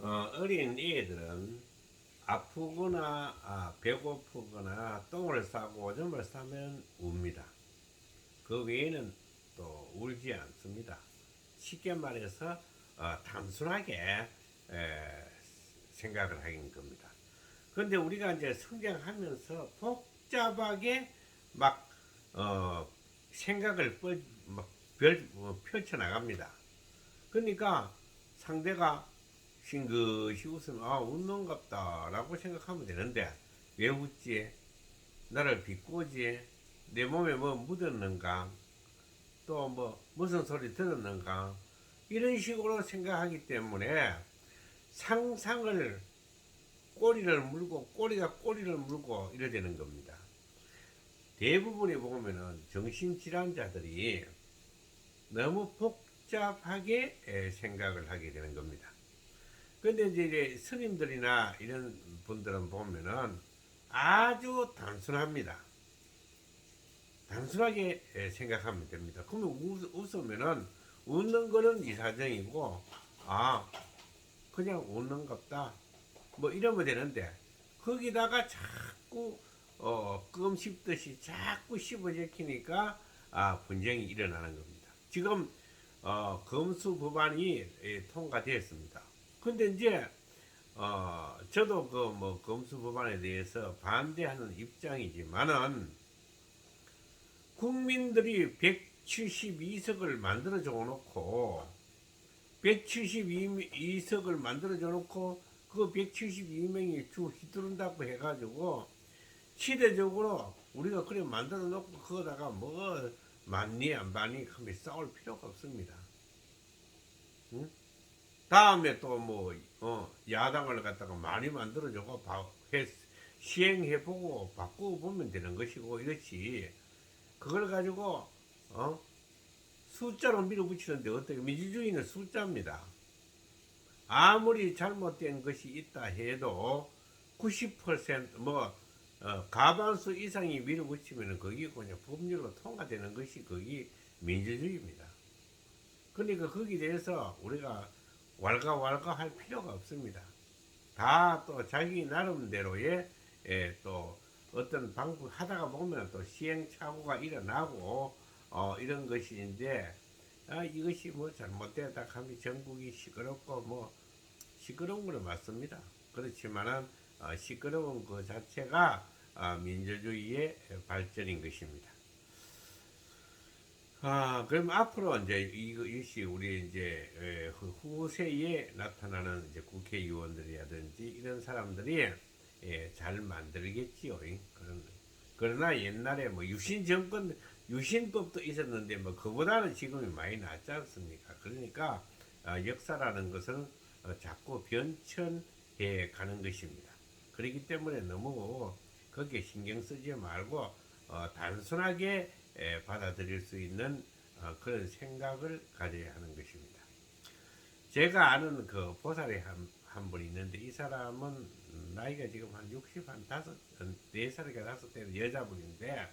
어린 애들은 아프거나 배고프거나 똥을 싸고 오줌을 싸면 웁니다. 그 외에는 또 울지 않습니다. 쉽게 말해서 단순하게 에, 생각을 하는 겁니다. 그런데 우리가 이제 성장하면서 복잡하게 막 생각을 펼쳐 나갑니다. 그러니까 상대가 싱긋이 웃으면 웃는갑다라고 생각하면 되는데 왜 웃지? 나를 비꼬지? 내 몸에 뭐 묻었는가? 또 뭐 무슨 소리 들었는가? 이런 식으로 생각하기 때문에 상상을 꼬리를 물고 꼬리가 꼬리를 물고 이래 되는 겁니다. 대부분에 보면은 정신질환자들이 너무 복잡하게 생각을 하게 되는 겁니다. 근데 이제 스님들이나 이런 분들은 보면은 아주 단순합니다. 단순하게 생각하면 됩니다. 그러면 웃으면은 웃는 거는 이사정이고, 아, 그냥 웃는 겁다. 뭐 이러면 되는데, 거기다가 자꾸, 껌 씹듯이 자꾸 씹어제키니까, 분쟁이 일어나는 겁니다. 지금, 검수 법안이 통과되었습니다. 근데 이제 저도 그 뭐 검수 법안에 대해서 반대하는 입장이지만은 국민들이 172석을 만들어 줘 놓고 172석을 만들어 줘 놓고 그 172명이 주 휘두른다고 해가지고 시대적으로 우리가 그래 만들어 놓고 그거다가 뭐 맞니 안 맞니 하면 싸울 필요가 없습니다. 응? 다음에 또 뭐 야당을 갖다가 많이 만들어주고 시행해보고 바꾸고 보면 되는 것이고 이렇지 그걸 가지고 어? 숫자로 밀어붙이는데 어떻게 민주주의는 숫자입니다. 아무리 잘못된 것이 있다 해도 90%뭐 가반수 이상이 밀어붙이면 거기 그냥 법률로 통과되는 것이 거기 민주주의입니다. 그러니까 거기에 대해서 우리가 왈가왈가 할 필요가 없습니다. 다 또 자기 나름대로의 또 어떤 방법 하다가 보면 또 시행착오가 일어나고 이런 것인데 이것이 뭐 잘못되었다 하면 전국이 시끄럽고 뭐 시끄러운 거는 맞습니다. 그렇지만은 시끄러운 그 자체가 민주주의의 발전인 것입니다. 그럼 앞으로 이제 이것이 우리 이제 후세에 나타나는 이제 국회의원들이라든지 이런 사람들이 잘 만들겠지요. 그러나 옛날에 뭐 유신 정권, 유신법도 있었는데 뭐 그보다는 지금이 많이 낫지 않습니까? 그러니까 역사라는 것은 자꾸 변천해 가는 것입니다. 그렇기 때문에 너무 거기에 신경 쓰지 말고 단순하게 받아들일 수 있는 그런 생각을 가져야 하는 것입니다. 제가 아는 그 보살이 한 분 있는데 이 사람은 나이가 지금 한 60, 한 4살인가 5살 여자분인데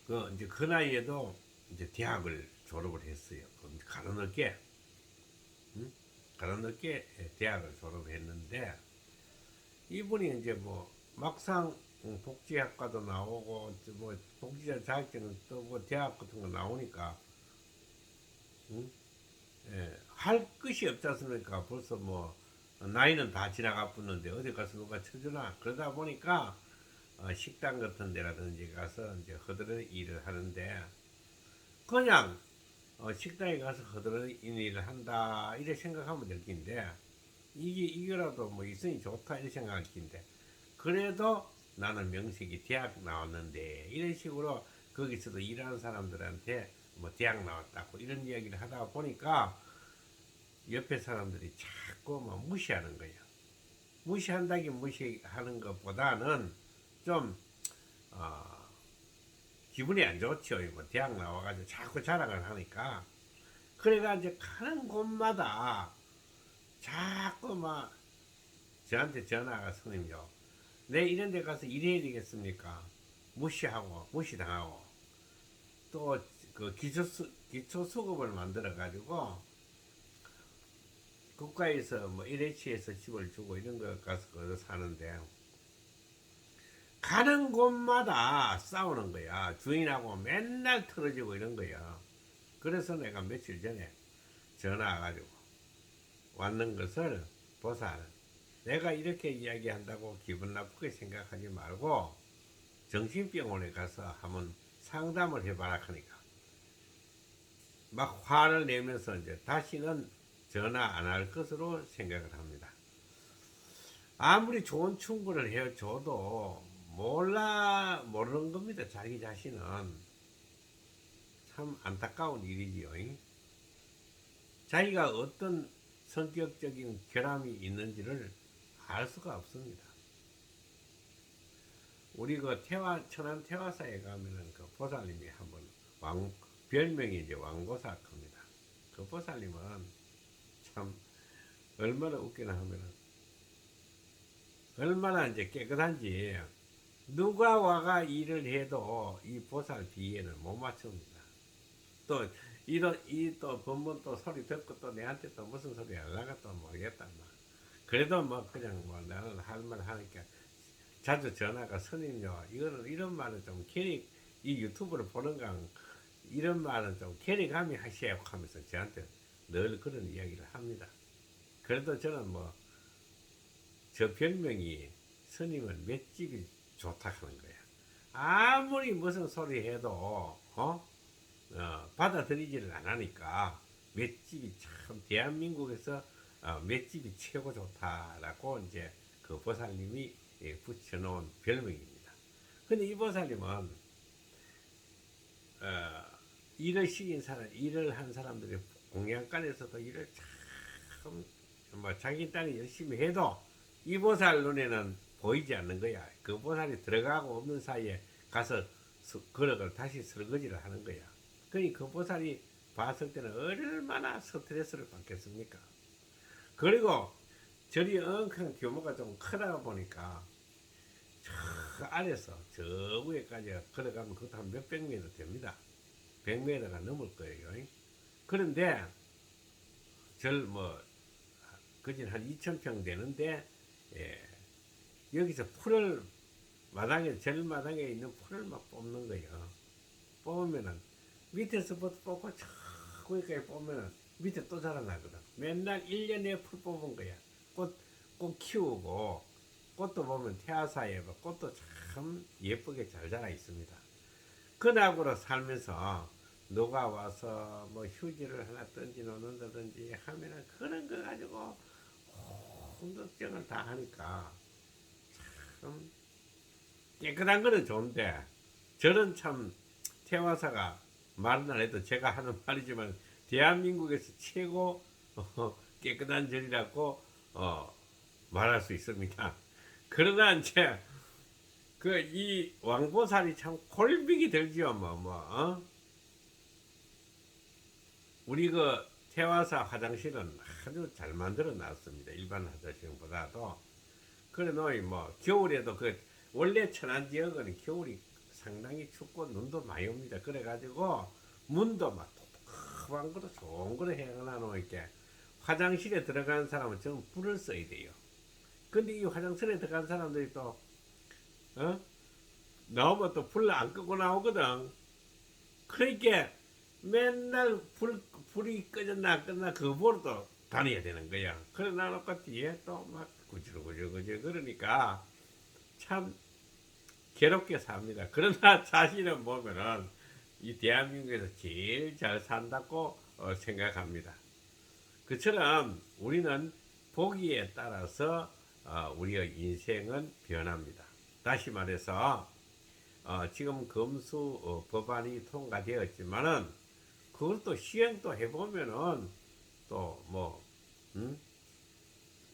그 이제 그 나이에도 이제 대학을 졸업을 했어요. 가로 늦게, 응? 가로 늦게 대학을 졸업했는데 이분이 이제 뭐 막상 복지학과도 나오고 뭐 복지자 자격증은 또뭐 대학 같은 거 나오니까 응? 할 것이 없지 않습니까? 벌써 뭐 나이는 다 지나가 붙는데 어디 가서 누가 쳐주나 그러다 보니까 식당 같은 데라든지 가서 이제 허드렛 일을 하는데 그냥 식당에 가서 허드렛 일을 한다 이렇게 생각하면 될 긴데 이거라도 뭐 있으니 좋다 이렇게 생각할 긴데 그래도 나는 명색이 대학 나왔는데 이런 식으로 거기서도 일하는 사람들한테 뭐 대학 나왔다고 이런 이야기를 하다 보니까 옆에 사람들이 자꾸 막 무시하는 거예요. 무시한다기 무시하는 것보다는 좀 어, 기분이 안 좋죠. 뭐 대학 나와가지고 자꾸 자랑을 하니까 그래가 이제 가는 곳마다 자꾸 막 저한테 전화가 스님요. 내 이런 데 가서 일해야 되겠습니까? 무시하고 무시당하고 또 그 기초 수급을 만들어 가지고 국가에서 뭐 LH에서 집을 주고 이런 거 가서 거기서 사는데 가는 곳마다 싸우는 거야. 주인하고 맨날 틀어지고 이런 거야. 그래서 내가 며칠 전에 전화 와가지고 왔는 것을 보살. 내가 이렇게 이야기한다고 기분 나쁘게 생각하지 말고 정신병원에 가서 한번 상담을 해봐라 하니까 막 화를 내면서 이제 다시는 전화 안 할 것으로 생각을 합니다. 아무리 좋은 충고를 해줘도 모르는 겁니다. 자기 자신은. 참 안타까운 일이지요. 자기가 어떤 성격적인 결함이 있는지를 알 수가 없습니다. 우리 그 천안 태화사에 가면은 그 보살님이 한번 별명이 이제 왕보살 겁니다. 그 보살님은 참 얼마나 웃기나 하면은 얼마나 이제 깨끗한지 누가 와가 일을 해도 이 보살 비에는 못 맞춥니다. 또 또 번번 또 소리 듣고 또 내한테 또 무슨 소리 하려가 또 모르겠다 막. 그래도 뭐 그냥 뭐 나는 할 말 하니까 자주 전화가 스님요 이거는 이런 말은 좀 캐릭 이 유튜브를 보는 건 이런 말은 좀 캐릭감이 하셔야 하면서 저한테 늘 그런 이야기를 합니다. 그래도 저는 뭐 저 별명이 스님은 맷집이 좋다 하는 거야. 아무리 무슨 소리 해도 받아들이지를 안 하니까 맷집이 참 대한민국에서 맷집이 최고 좋다라고 이제 그 보살님이 붙여놓은 별명입니다. 근데 이 보살님은 일을 한 사람들이 공양간에서도 일을 참 뭐 자기 딸이 열심히 해도 이 보살 눈에는 보이지 않는 거야. 그 보살이 들어가고 없는 사이에 가서 그릇을 다시 설거지를 하는 거야. 그러니 그 보살이 봤을 때는 얼마나 스트레스를 받겠습니까? 그리고 절이 엉큼 규모가 좀 크다 보니까 저 아래서 저 위에까지 걸어가면 그것도 한 몇백 미터 됩니다. 100m가 넘을 거예요. 그런데 그진 한 2,000평 되는데 예, 여기서 절 마당에 있는 풀을 막 뽑는 거예요. 뽑으면은 밑에서부터 뽑고 저 위까지 뽑으면은 밑에 또 자라나거든. 맨날 1년에 풀 뽑은 거야. 꽃 키우고 꽃도 보면 태아사에 꽃도 참 예쁘게 잘 자라 있습니다. 그나그로 살면서 누가 와서 뭐 휴지를 하나 던지 놓는다든지 하면은 그런 거 가지고 혼걱정을 다 하니까 참 깨끗한 거는 좋은데 저는 참 태화사가 말은 안 해도 제가 하는 말이지만 대한민국에서 최고 깨끗한 절이라고 말할 수 있습니다. 그러나 이제 그 이 왕보살이 참 골빙이 들지요. 우리 그 태화사 화장실은 아주 잘 만들어 놨습니다. 일반 화장실보다도. 그래 놓이 뭐 겨울에도 원래 천안 지역은 겨울이 상당히 춥고 눈도 많이 옵니다. 그래 가지고 문도 막 톡톡한 거로 좋은 거로 해놔 놓을게 화장실에 들어간 사람은 좀 불을 써야 돼요. 근데 이 화장실에 들어간 사람들이 또 나오면 또 불 안 끄고 나오거든. 그러니까 맨날 불이 꺼졌나 안 껐나 그거 보러 또 다녀야 되는 거야. 그래 나놓고 뒤에 또 막 구질구질 그러니까 참 괴롭게 삽니다. 그러나 자신은 보면은 이 대한민국에서 제일 잘 산다고 생각합니다. 그처럼 우리는 보기에 따라서 우리의 인생은 변합니다. 다시 말해서 지금 검수 법안이 통과되었지만은 그것도 시행도 해보면은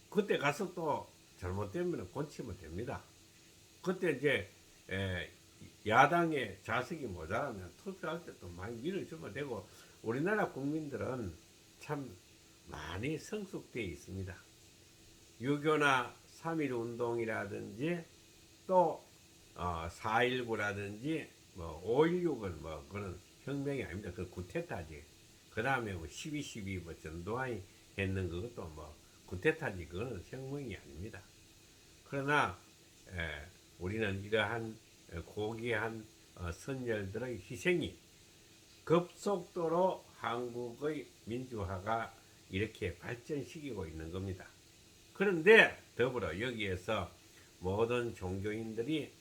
그때 가서 또 잘못되면 고치면 됩니다. 그때 이제 야당의 자석이 모자라면 투표할 때 또 많이 밀어주면 되고 우리나라 국민들은 참 많이 성숙되어 있습니다. 유교나 3.1 운동이라든지 또 4.19라든지 5.16은 그런 혁명이 아닙니다. 그 구테타지. 그 다음에 12.12 전두환이 했는 그것도 뭐 구테타지 그거는 생명이 아닙니다. 그러나 우리는 이러한 고귀한 선열들의 희생이 급속도로 한국의 민주화가 이렇게 발전시키고 있는 겁니다. 그런데 더불어 여기에서 모든 종교인들이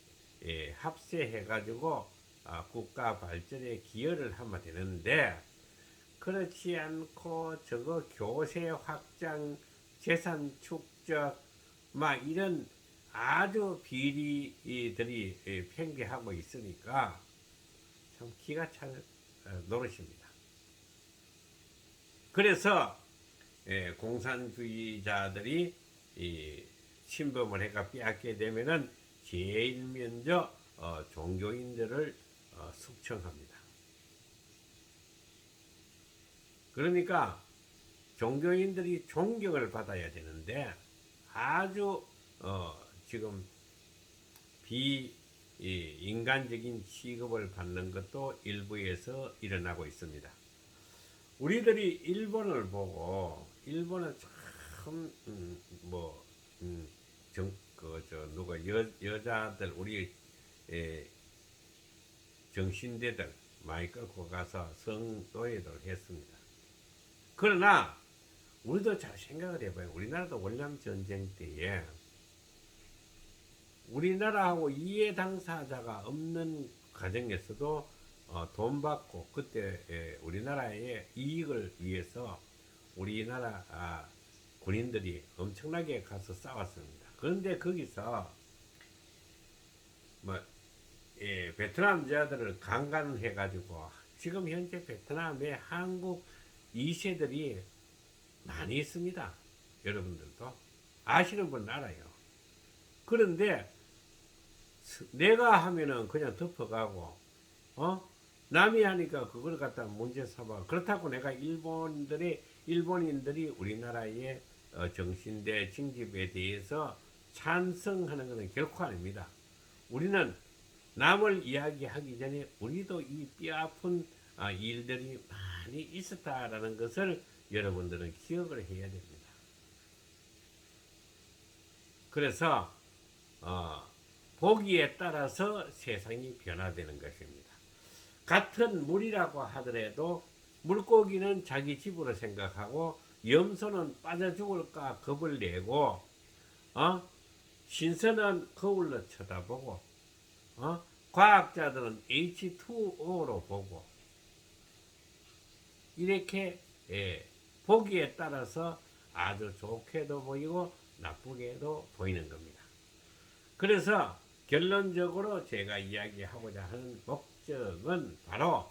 합세해가지고 국가 발전에 기여를 하면 되는데 그렇지 않고 저거 교세 확장, 재산 축적 막 이런 아주 비리들이 팽배하고 있으니까 참 기가 찬 노릇입니다. 그래서 공산주의자들이 침범을 해가 빼앗게 되면은 제일 먼저 종교인들을 숙청합니다. 그러니까 종교인들이 존경을 받아야 되는데 아주 지금 비인간적인 취급을 받는 것도 일부에서 일어나고 있습니다. 우리들이 일본을 보고 일본은 참 누가 여자들 우리 정신대들 많이 끌고 가서 성노예를 했습니다. 그러나 우리도 잘 생각을 해봐요. 우리나라도 월남 전쟁 때에 우리나라하고 이해 당사자가 없는 과정에서도 돈 받고 그때 우리나라의 이익을 위해서 우리나라 군인들이 엄청나게 가서 싸웠습니다. 그런데 거기서 베트남 여자들을 강간해가지고 지금 현재 베트남에 한국 2세들이 많이 있습니다. 여러분들도 아시는 분 알아요. 그런데 내가 하면은 그냥 덮어가고 남이 하니까 그걸 갖다 문제 삼아. 그렇다고 내가 일본인들이 우리나라의 정신대 징집에 대해서 찬성하는 것은 결코 아닙니다. 우리는 남을 이야기하기 전에 우리도 이 뼈아픈 일들이 많이 있었다라는 것을 여러분들은 기억을 해야 됩니다. 그래서 보기에 따라서 세상이 변화되는 것입니다. 같은 물이라고 하더라도 물고기는 자기 집으로 생각하고 염소는 빠져 죽을까 겁을 내고 신선은 거울로 쳐다보고 과학자들은 H2O로 보고 이렇게 보기에 따라서 아주 좋게도 보이고 나쁘게도 보이는 겁니다. 그래서 결론적으로 제가 이야기하고자 하는 목적은 바로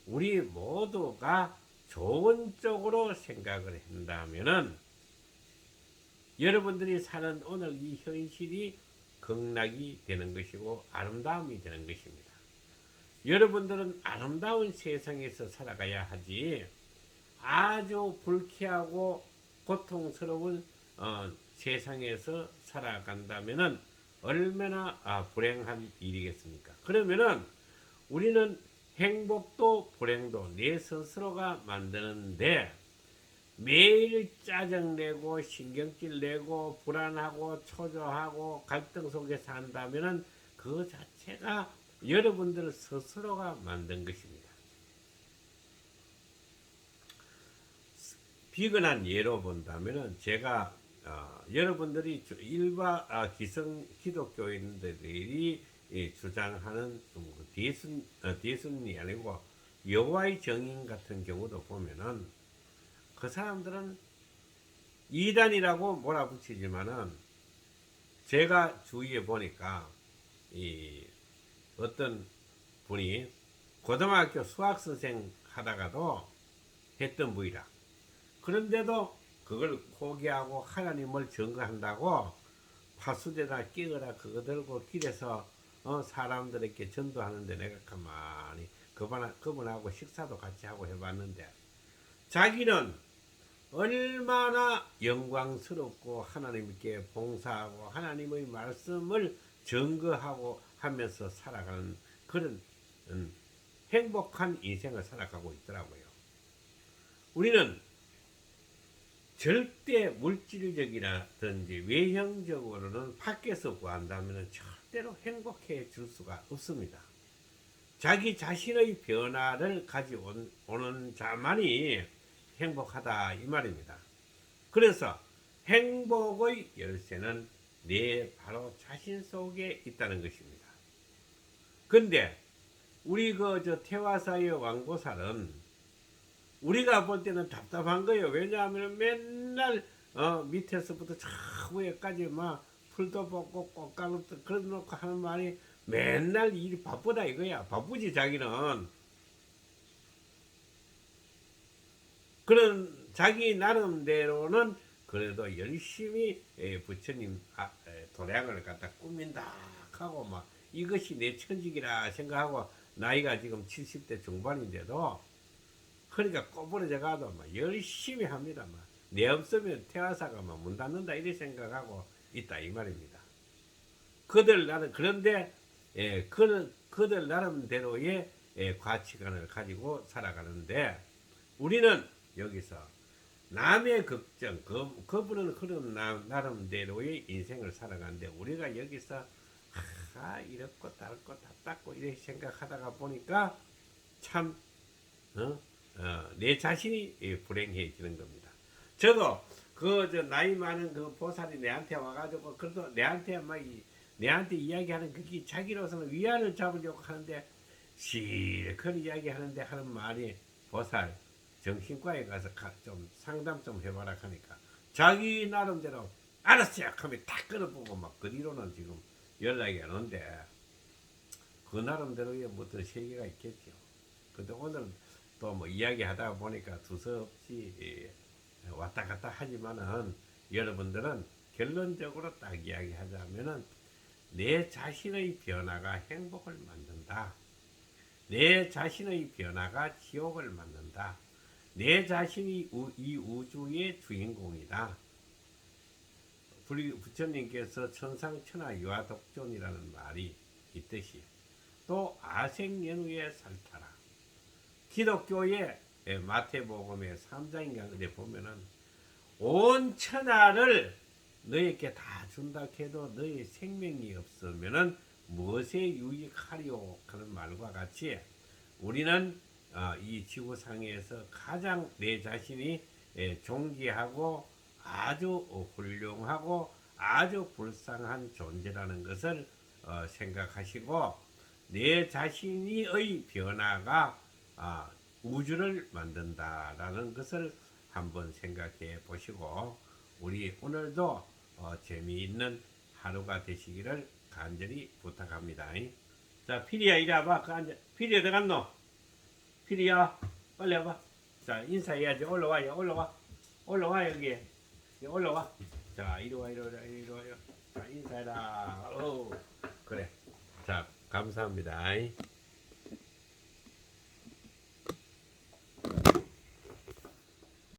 우리 모두가 좋은 쪽으로 생각을 한다면은 여러분들이 사는 오늘 이 현실이 극락이 되는 것이고 아름다움이 되는 것입니다. 여러분들은 아름다운 세상에서 살아가야 하지 아주 불쾌하고 고통스러운 세상에서 살아간다면은 얼마나 불행한 일이겠습니까? 그러면은 우리는 행복도 불행도 내 스스로가 만드는데 매일 짜증내고 신경질 내고 불안하고 초조하고 갈등 속에 산다면은 그 자체가 여러분들 스스로가 만든 것입니다. 비근한 예로 본다면은 제가 여러분들이 일반 기성 기독교인들이 주장하는 대순이 아니고 여호와의 증인 같은 경우도 보면은 그 사람들은 이단이라고 몰아붙이지만은 제가 주위에 보니까 어떤 분이 고등학교 수학 선생 하다가도 했던 분이라 그런데도 그걸 포기하고 하나님을 증거한다고 파수대나 끼거나 그거 들고 길에서 사람들에게 전도하는데 내가 가만히 그분하고 식사도 같이 하고 해봤는데 자기는 얼마나 영광스럽고 하나님께 봉사하고 하나님의 말씀을 증거하고 하면서 살아가는 그런 행복한 인생을 살아가고 있더라고요. 우리는 절대 물질적이라든지 외형적으로는 밖에서 구한다면 절대로 행복해 줄 수가 없습니다. 자기 자신의 변화를 가져오는 자만이 행복하다 이 말입니다. 그래서 행복의 열쇠는 내 바로 자신 속에 있다는 것입니다. 근데 우리 저 태화사의 왕보살은 우리가 볼 때는 답답한 거예요. 왜냐하면 맨날 밑에서부터 저 위에까지 막 풀도 뽑고 꽃가루도 그려놓고 하는 말이 맨날 일이 바쁘다 이거야. 바쁘지 자기는. 그런 자기 나름대로는 그래도 열심히 부처님 도량을 갖다 꾸민다 하고 막 이것이 내 천직이라 생각하고 나이가 지금 70대 중반인데도 그러니까 꼬부러져 가도 막 열심히 합니다. 내 없으면 태화사가 막 문 닫는다 이렇게 생각하고 있다 이 말입니다. 그런데 그들 나름대로의 가치관을 가지고 살아가는데 우리는 여기서 남의 걱정, 그분은 그런 나름대로의 인생을 살아가는데 우리가 여기서 이렇고 저렇고 답답고 이렇게 생각하다가 보니까 참 내 자신이 불행해지는 겁니다. 저도 저 나이 많은 그 보살이 내한테 와가지고 그래도 내한테 이야기하는 그게 자기로서는 위안을 잡으려고 하는데 실컷 이야기하는데 하는 말이 보살 정신과에 가서 좀 상담 좀 해봐라 하니까 자기 나름대로 알았어요 하면 탁 끊어보고 막 그 뒤로는 지금 연락이 안 오는데 그 나름대로의 어떤 세계가 있겠죠. 근데 오늘 또 뭐 이야기하다 보니까 두서없이 왔다 갔다 하지만은 여러분들은 결론적으로 딱 이야기하자면은 내 자신의 변화가 행복을 만든다. 내 자신의 변화가 지옥을 만든다. 내 자신이 이 우주의 주인공이다. 부처님께서 천상천하 유아독존이라는 말이 있듯이 또 아생연후에 살타라. 기독교의 마태복음의 3장인가 보면은 온 천하를 너에게 다 준다 해도 너의 생명이 없으면은 무엇에 유익하리오 하는 말과 같이 우리는 이 지구상에서 가장 내 자신이 존귀하고 아주 훌륭하고 아주 불쌍한 존재라는 것을 생각하시고 내 자신의 변화가 우주를 만든다라는 것을 한번 생각해 보시고 우리 오늘도 재미있는 하루가 되시기를 간절히 부탁합니다. 자, 피리야 이리 와봐. 피리 어디 갔노? 피리야 빨리 와봐. 자, 인사해야지. 올라와 여기 올라와. 자, 이리 와. 자, 인사해라. 그래. 자, 감사합니다.